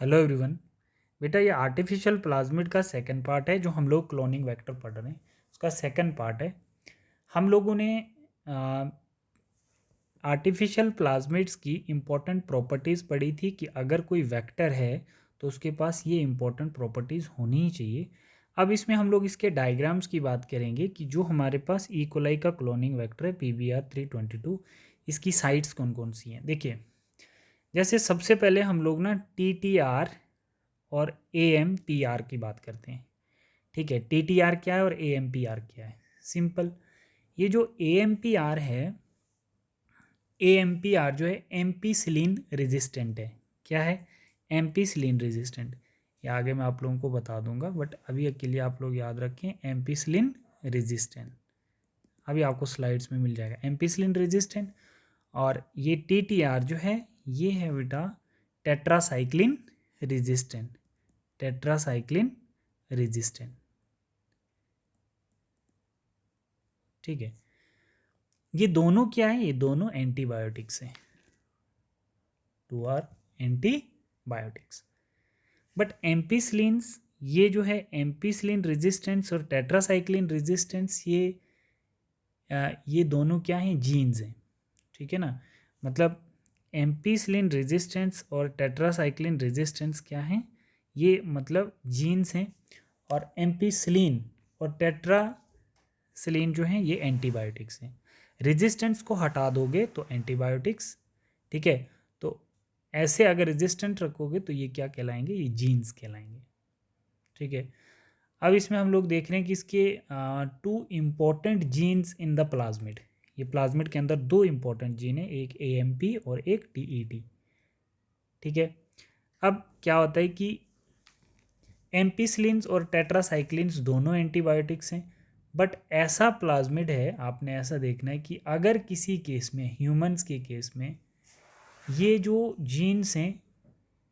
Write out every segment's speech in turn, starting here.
Hello everyone. बेटा ये artificial plasmid का सेकंड पार्ट है जो हम लोग क्लोनिंग वेक्टर पढ़ रहे हैं, उसका सेकंड पार्ट है। हम लोगों ने आर्टिफिशियल प्लाज्मिड्स की इम्पोर्टेंट प्रॉपर्टीज़ पढ़ी थी कि अगर कोई वेक्टर है तो उसके पास ये इम्पोर्टेंट प्रॉपर्टीज़ होनी ही चाहिए। अब इसमें हम लोग इसके डायग्राम्स की बात करेंगे कि जो हमारे पास ई कोलाई का क्लोनिंग वेक्टर है PBR322, इसकी साइट्स कौन कौन सी हैं। देखिए, जैसे सबसे पहले हम लोग ना TTR और AMPR की बात करते हैं। ठीक है, TTR क्या है और AMPR क्या है। सिंपल, ये जो AMPR है, AMPR जो है एम्पीसिलिन रेजिस्टेंट है। क्या है? Ampicillin resistant. ये आगे मैं आप लोगों को बता दूंगा, बट अभी के लिए आप लोग याद रखें एम्पीसिलिन रेजिस्टेंट। अभी आपको स्लाइड्स में मिल जाएगा एम्पीसिलिन रेजिस्टेंट। और ये TTR जो है ये है बेटा टेट्रासाइक्लिन रेजिस्टेंट। Tetracycline resistant. ठीक है, ये दोनों क्या है? ये दोनों एंटीबायोटिक्स हैं। Two are antibiotics. But ampicillins, ये जो है एम्पीसिलिन रेजिस्टेंस और टेट्रासाइक्लिन रेजिस्टेंस, ये दोनों क्या हैं? जीन्स हैं। ठीक है ना, मतलब एम्पीसिलिन रेजिस्टेंस और टेट्रासाइक्लिन रेजिस्टेंस क्या हैं? ये मतलब जीन्स हैं। और एम्पीसिलिन और टेट्रासिलिन जो हैं ये एंटीबायोटिक्स हैं। रेजिस्टेंस को हटा दोगे तो एंटीबायोटिक्स। ठीक है, तो ऐसे अगर रेजिस्टेंट रखोगे तो ये क्या कहलाएंगे? ये जीन्स कहलाएंगे। ठीक है, अब इसमें हम लोग देख रहे हैं कि इसके two important genes in the plasmid. ये प्लाज्मिड के अंदर दो इम्पोर्टेंट जीन है, एक AMP और एक TET। ठीक है, अब क्या होता है कि एम्पीसिलिन्स और टेट्रासाइक्लिन्स दोनों एंटीबायोटिक्स हैं। बट ऐसा प्लाज्मिड है, आपने ऐसा देखना है कि अगर किसी केस में, ह्यूमंस के केस में, ये जो जीन्स हैं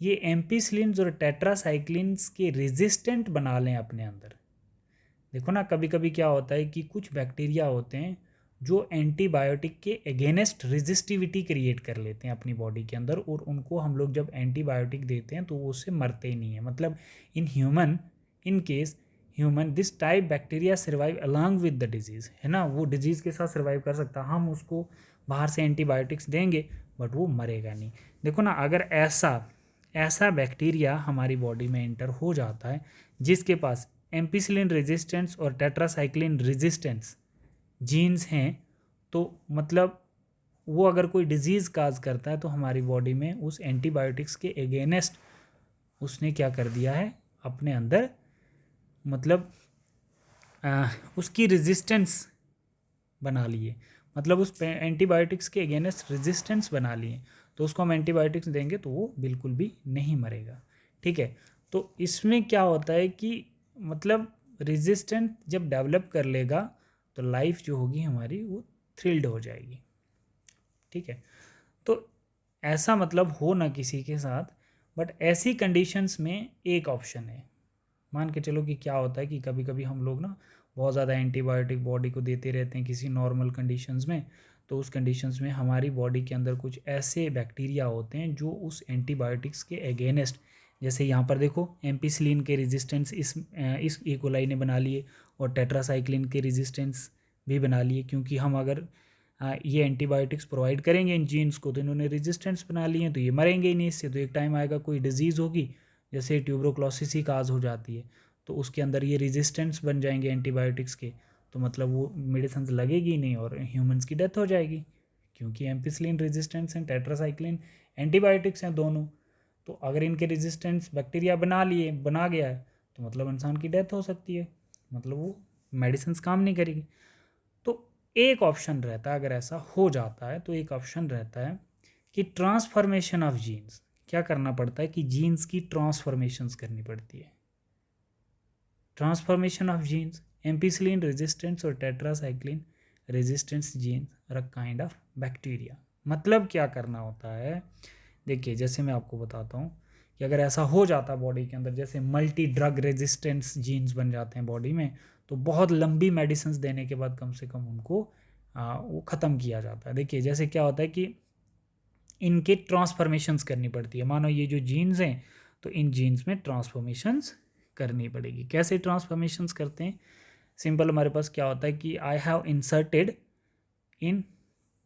ये एम्पीसिलिन्स और टेट्रासाइक्लिन्स के रेजिस्टेंट बना लें अपने अंदर। देखो ना, कभी कभी क्या होता है कि कुछ बैक्टीरिया होते हैं जो एंटीबायोटिक के अगेंस्ट रेजिस्टिविटी क्रिएट कर लेते हैं अपनी बॉडी के अंदर, और उनको हम लोग जब एंटीबायोटिक देते हैं तो वो उससे मरते ही नहीं है। मतलब in case human this type bacteria survive along with the disease, है ना, वो डिजीज़ के साथ सर्वाइव कर सकता। हम उसको बाहर से एंटीबायोटिक्स देंगे बट वो मरेगा नहीं। देखो ना, अगर ऐसा बैक्टीरिया हमारी बॉडी में एंटर हो जाता है जिसके पास एम्पीसिलिन रेजिस्टेंस और टेट्रासाइक्लिन रेजिस्टेंस जीन्स हैं, तो मतलब वो अगर कोई डिजीज़ काज करता है तो हमारी बॉडी में उस एंटीबायोटिक्स के अगेंस्ट उसने क्या कर दिया है अपने अंदर, मतलब उसकी रेजिस्टेंस बना लिए, मतलब उस एंटीबायोटिक्स के अगेंस्ट रेजिस्टेंस बना लिए। तो उसको हम एंटीबायोटिक्स देंगे तो वो बिल्कुल भी नहीं मरेगा। ठीक है, तो इसमें क्या होता है कि मतलब रेजिस्टेंस जब डेवलप कर लेगा तो लाइफ जो होगी हमारी वो थ्रिल्ड हो जाएगी। ठीक है, तो ऐसा मतलब हो ना किसी के साथ, बट ऐसी कंडीशंस में एक ऑप्शन है। मान के चलो कि क्या होता है कि कभी कभी हम लोग ना बहुत ज़्यादा एंटीबायोटिक बॉडी को देते रहते हैं किसी नॉर्मल कंडीशंस में, तो उस कंडीशंस में हमारी बॉडी के अंदर कुछ ऐसे बैक्टीरिया होते हैं जो उस एंटीबायोटिक्स के अगेंस्ट, जैसे यहाँ पर देखो एम्पीसिलिन के रेजिस्टेंस इस इकोलाई ने बना लिए और टेट्रासाइक्लिन के रेजिस्टेंस भी बना लिए, क्योंकि हम अगर ये एंटीबायोटिक्स प्रोवाइड करेंगे इन जीन्स को तो इन्होंने रेजिस्टेंस बना लिए हैं, तो ये मरेंगे ही नहीं इससे। तो एक टाइम आएगा कोई डिजीज़ होगी, जैसे ट्यूबरोक्लोसिस ही काज हो जाती है, तो उसके अंदर ये रेजिस्टेंस बन जाएंगे एंटीबायोटिक्स के, तो मतलब वो मेडिसिन लगेगी ही नहीं और ह्यूमंस की डेथ हो जाएगी, क्योंकि ampicillin resistance and tetracycline antibiotics हैं दोनों। तो अगर इनके रेजिस्टेंस बैक्टीरिया बना गया है तो मतलब इंसान की डेथ हो सकती है, मतलब वो मेडिसिन काम नहीं करेगी। तो एक ऑप्शन रहता है, अगर ऐसा हो जाता है तो एक ऑप्शन रहता है कि ट्रांसफॉर्मेशन ऑफ जीन्स। क्या करना पड़ता है कि जीन्स की ट्रांसफॉर्मेशंस करनी पड़ती है। Transformation of genes, ampicillin resistance और tetracycline resistance genes are a kind of bacteria. मतलब क्या करना होता है, देखिए जैसे मैं आपको बताता हूँ कि अगर ऐसा हो जाता है बॉडी के अंदर, जैसे मल्टी ड्रग रेजिस्टेंस जीन्स बन जाते हैं बॉडी में, तो बहुत लंबी मेडिसिन देने के बाद कम से कम उनको वो ख़त्म किया जाता है। देखिए जैसे क्या होता है कि इनके ट्रांसफॉर्मेशंस करनी पड़ती है। मानो ये जो जीन्स हैं तो इन जीन्स में ट्रांसफॉर्मेशंस करनी पड़ेगी। कैसे ट्रांसफॉर्मेशंस करते हैं? सिंपल, हमारे पास क्या होता है कि I have inserted in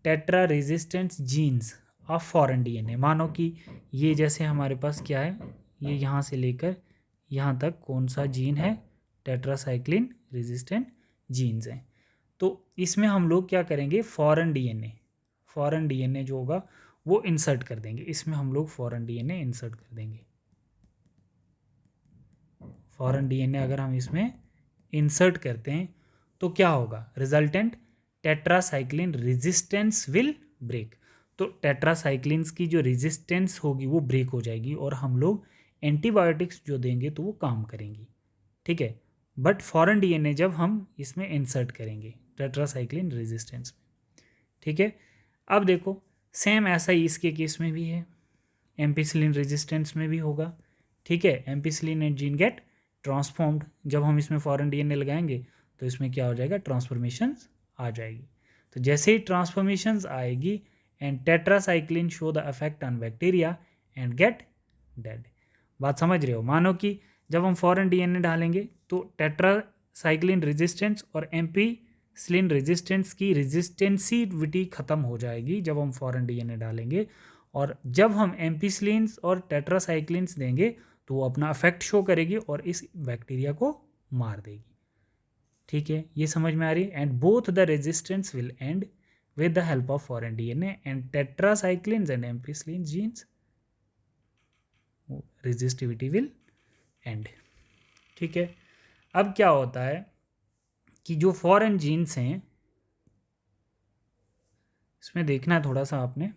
tetra resistance jeans of foreign DNA. मानो कि ये जैसे हमारे पास क्या है, ये यहाँ से लेकर यहाँ तक कौन सा जीन है, टेट्रासाइक्लिन रेजिस्टेंट जीन्स हैं। तो इसमें हम लोग क्या करेंगे, फॉरेन डीएनए जो होगा वो इंसर्ट कर देंगे। इसमें हम लोग फॉरेन डीएनए इंसर्ट कर देंगे। फॉरेन डीएनए अगर हम इसमें इंसर्ट करते हैं तो क्या होगा, resultant tetracycline resistance will break. तो टेट्रासाइक्लिन्स की जो रेजिस्टेंस होगी वो ब्रेक हो जाएगी और हम लोग एंटीबायोटिक्स जो देंगे तो वो काम करेंगी, ठीक है। बट फॉरेन डीएनए जब हम इसमें इंसर्ट करेंगे टेट्रासाइक्लिन रेजिस्टेंस में, ठीक है। अब देखो सेम ऐसा ही इसके केस में भी है, एम्पिसिलिन रेजिस्टेंस में भी होगा, ठीक है। Ampicillin and gene get transformed. जब हम इसमें फॉरेन डीएनए लगाएंगे तो इसमें क्या हो जाएगा, ट्रांसफॉर्मेशंस आ जाएगी। तो जैसे ही ट्रांसफॉर्मेशंस आएगी and tetracycline show the effect on bacteria and get dead. बात समझ रहे हो? मानो कि जब हम फॉरेन डीएनए डालेंगे तो टेट्रासाइक्लिन रेजिस्टेंस और एम्पिसिलिन रेजिस्टेंस की रेजिस्टेंसिविटी खत्म हो जाएगी जब हम फॉरेन डीएनए डालेंगे, और जब हम एम्पिसिलिन्स और टेट्रासाइक्लिन्स देंगे तो वो अपना इफेक्ट शो करेगी और इस बैक्टीरिया को मार देगी, ठीक है। ये समझ में आ रही है? And both the resistance will and with the help of foreign DNA and tetracyclines and ampicillin genes resistivity will end, ठीक है। अब क्या होता है कि जो फॉरेन जीन्स हैं इसमें देखना है थोड़ा सा आपने,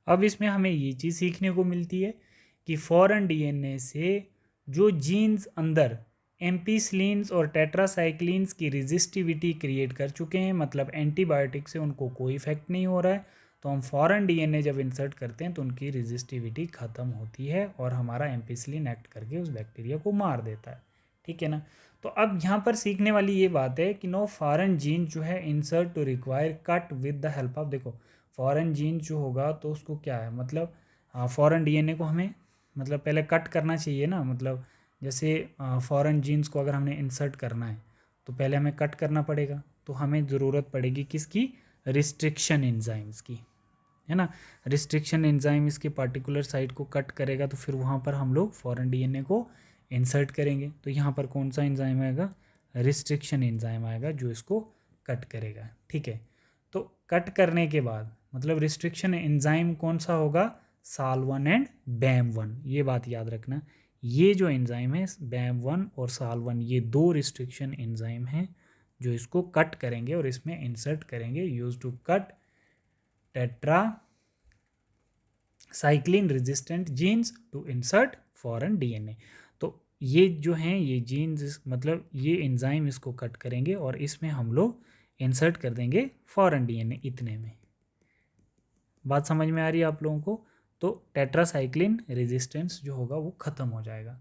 अब इसमें हमें ये चीज़ सीखने को मिलती है कि फॉरेन डीएनए से जो जीन्स अंदर एम्पिसिलिन्स और टेट्रासाइक्लिन्स की रेजिस्टिविटी क्रिएट कर चुके हैं, मतलब एंटीबायोटिक से उनको कोई इफेक्ट नहीं हो रहा है, तो हम फॉरेन डीएनए जब इंसर्ट करते हैं तो उनकी रेजिस्टिविटी ख़त्म होती है और हमारा एम्पिसिलिन एक्ट करके उस बैक्टीरिया को मार देता है, ठीक है ना। तो अब यहाँ पर सीखने वाली ये बात है कि नो फॉरेन जीन जो है insert to require cut with the help of, देखो फॉरेन जीन जो होगा तो उसको क्या है, मतलब फॉरेन डीएनए को हमें मतलब पहले कट करना चाहिए ना, मतलब जैसे फॉरेन जीन्स को अगर हमने इंसर्ट करना है तो पहले हमें कट करना पड़ेगा, तो हमें ज़रूरत पड़ेगी किसकी, रिस्ट्रिक्शन एंजाइम्स की, है ना। रिस्ट्रिक्शन एंजाइम इसके पार्टिकुलर साइट को कट करेगा तो फिर वहाँ पर हम लोग फॉरेन डीएनए को इंसर्ट करेंगे। तो यहाँ पर कौन सा एंजाइम आएगा, रिस्ट्रिक्शन एंजाइम आएगा जो इसको कट करेगा, ठीक है। तो कट करने के बाद मतलब रिस्ट्रिक्शन एंजाइम कौन सा होगा, साल1 एंड BAM1, ये बात याद रखना। ये जो एंजाइम है BAM1 और साल1, ये दो रिस्ट्रिक्शन एंजाइम हैं जो इसको कट करेंगे और इसमें इंसर्ट करेंगे, use to cut tetracycline resistant genes to insert foreign DNA. तो ये जो हैं ये जीन्स मतलब ये एंजाइम इसको कट करेंगे और इसमें हम लोग इंसर्ट कर देंगे फॉरेन डीएनए। इतने में बात समझ में आ रही है आप लोगों को? तो टेट्रासाइक्लिन रेजिस्टेंस जो होगा वो ख़त्म हो जाएगा।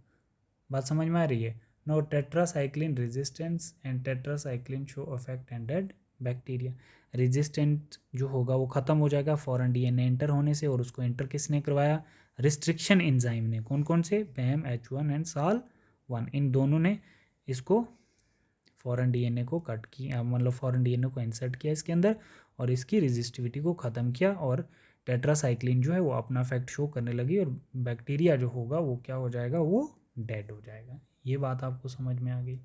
बात समझ में आ रही है? No tetracycline resistance and tetracycline show affect and dead bacteria. Resistant जो होगा वो ख़त्म हो जाएगा फॉरेन डीएनए एंटर होने से, और उसको एंटर किसने करवाया, रिस्ट्रिक्शन एंजाइम ने। कौन कौन से, BAM, H1 एंड SAL1, इन दोनों ने इसको फॉरेन डीएनए को कट किया, मतलब फॉरेन डीएनए को इंसर्ट किया इसके अंदर और इसकी रेजिस्टिविटी को ख़त्म किया, और टेट्रासाइक्लिन जो है वो अपना इफेक्ट शो करने लगी और बैक्टीरिया जो होगा वो क्या हो जाएगा, वो डेड हो जाएगा। ये बात आपको समझ में आ गई?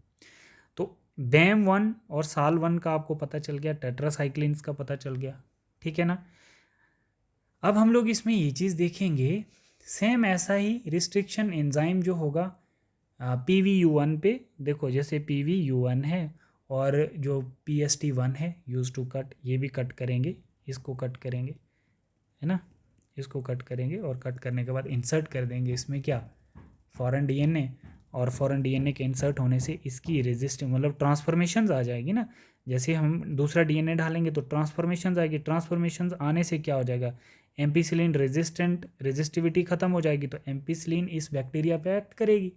तो BAM1 और SAL1 का आपको पता चल गया, टेट्रासाइक्लिन्स का पता चल गया, ठीक है ना। अब हम लोग इसमें ये चीज़ देखेंगे, सेम ऐसा ही रिस्ट्रिक्शन एंजाइम जो होगा PVU1 पे, देखो जैसे PVU1 है और जो PST1 है यूज टू कट, ये भी कट करेंगे, इसको कट करेंगे, है ना, इसको कट करेंगे और कट करने के बाद इंसर्ट कर देंगे इसमें क्या, फॉरेन डीएनए, और फॉरेन डीएनए के इंसर्ट होने से इसकी रेजिस्ट मतलब ट्रांसफॉर्मेशंस आ जाएगी ना। जैसे हम दूसरा डीएनए डालेंगे तो ट्रांसफॉर्मेशंस आएगी, ट्रांसफॉर्मेशंस आने से क्या हो जाएगा, एम्पिसिलिन रेजिस्टिविटी ख़त्म हो जाएगी, तो एम्पिसिलिन इस बैक्टीरिया पे एक्ट करेगी,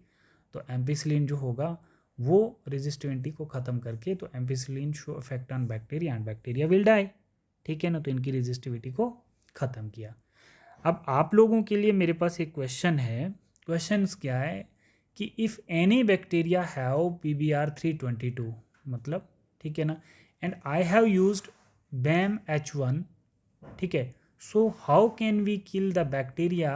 तो एम्पिसिलिन जो होगा वो रेजिस्टिविटी को ख़त्म करके, तो ampicillin show effect on bacteria and bacteria will die, ठीक है ना। तो इनकी रेजिस्टिविटी को ख़त्म किया। अब आप लोगों के लिए मेरे पास एक क्वेश्चन है। क्वेश्चन क्या है कि if any bacteria have PBr322, मतलब ठीक है ना, and I have used BAM-H1, ठीक है, so how can we kill the bacteria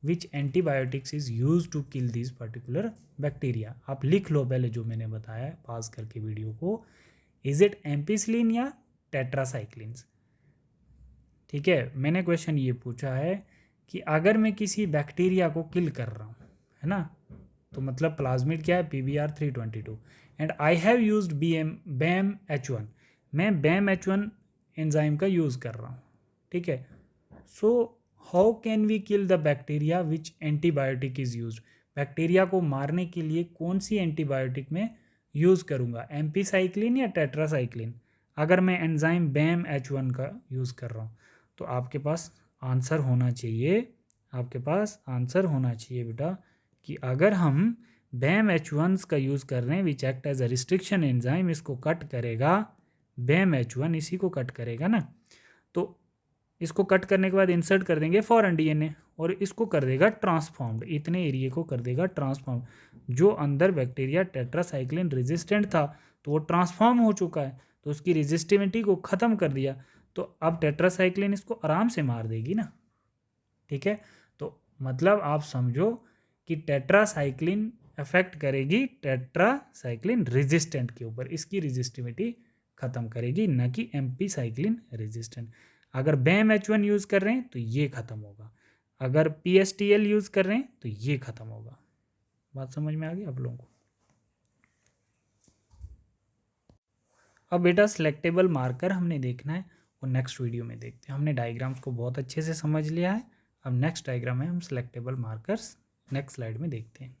which antibiotics is use to kill this particular bacteria. आप लिख लो पहले जो मैंने बताया है, पास करके वीडियो को। इज इट एम्पिसिलिन या टेट्रासाइक्लिन्स? ठीक है, मैंने क्वेश्चन ये पूछा है कि अगर मैं किसी बैक्टीरिया को किल कर रहा हूँ, है ना, तो मतलब प्लाज्मिड क्या है, PBr322, and I have used BAM-H1, मैं BAM-H1 एंजाइम का यूज़ कर रहा हूँ, ठीक है। So how can we kill the bacteria which antibiotic is use? Bacteria को मारने के लिए कौन सी एंटीबायोटिक में यूज़ करूँगा, एम्पीसाइक्लिन या टेट्रासाइक्लिन? अगर मैं एंजाइम BAM-H1 का यूज़ कर रहा हूँ, तो आपके पास आंसर होना चाहिए, आपके पास आंसर होना चाहिए बेटा कि अगर हम BAM-H1 का यूज़ कर रहे हैं which act as a restriction enzyme, इसको कट करेगा BAM-H1, इसी को कट करेगा ना, तो इसको कट करने के बाद इंसर्ट कर देंगे फॉरेन DNA और इसको कर देगा ट्रांसफॉर्म्ड, इतने एरिया को कर देगा ट्रांसफॉर्म। जो अंदर बैक्टीरिया टेट्रासाइक्लिन रेजिस्टेंट था तो वो ट्रांसफॉर्म हो चुका है, तो उसकी रेजिस्टिविटी को ख़त्म कर दिया, तो अब टेट्रासाइक्लिन इसको आराम से मार देगी ना, ठीक है। तो मतलब आप समझो कि टेट्रासाइक्लिन अफेक्ट करेगी टेट्रासाइक्लिन रेजिस्टेंट के ऊपर, इसकी रेजिस्टिविटी ख़त्म करेगी, न कि एम्पीसाइक्लिन रेजिस्टेंट। अगर BAM-H1 यूज़ कर रहे हैं तो ये ख़त्म होगा, अगर PSTL यूज़ कर रहे हैं तो ये ख़त्म होगा। बात समझ में आ गई आप लोगों को? अब बेटा सिलेक्टेबल मार्कर हमने देखना है, वो नेक्स्ट वीडियो में देखते हैं। हमने डायग्राम्स को बहुत अच्छे से समझ लिया है, अब नेक्स्ट डायग्राम में हम सिलेक्टेबल मार्कर्स नेक्स्ट स्लाइड में देखते हैं।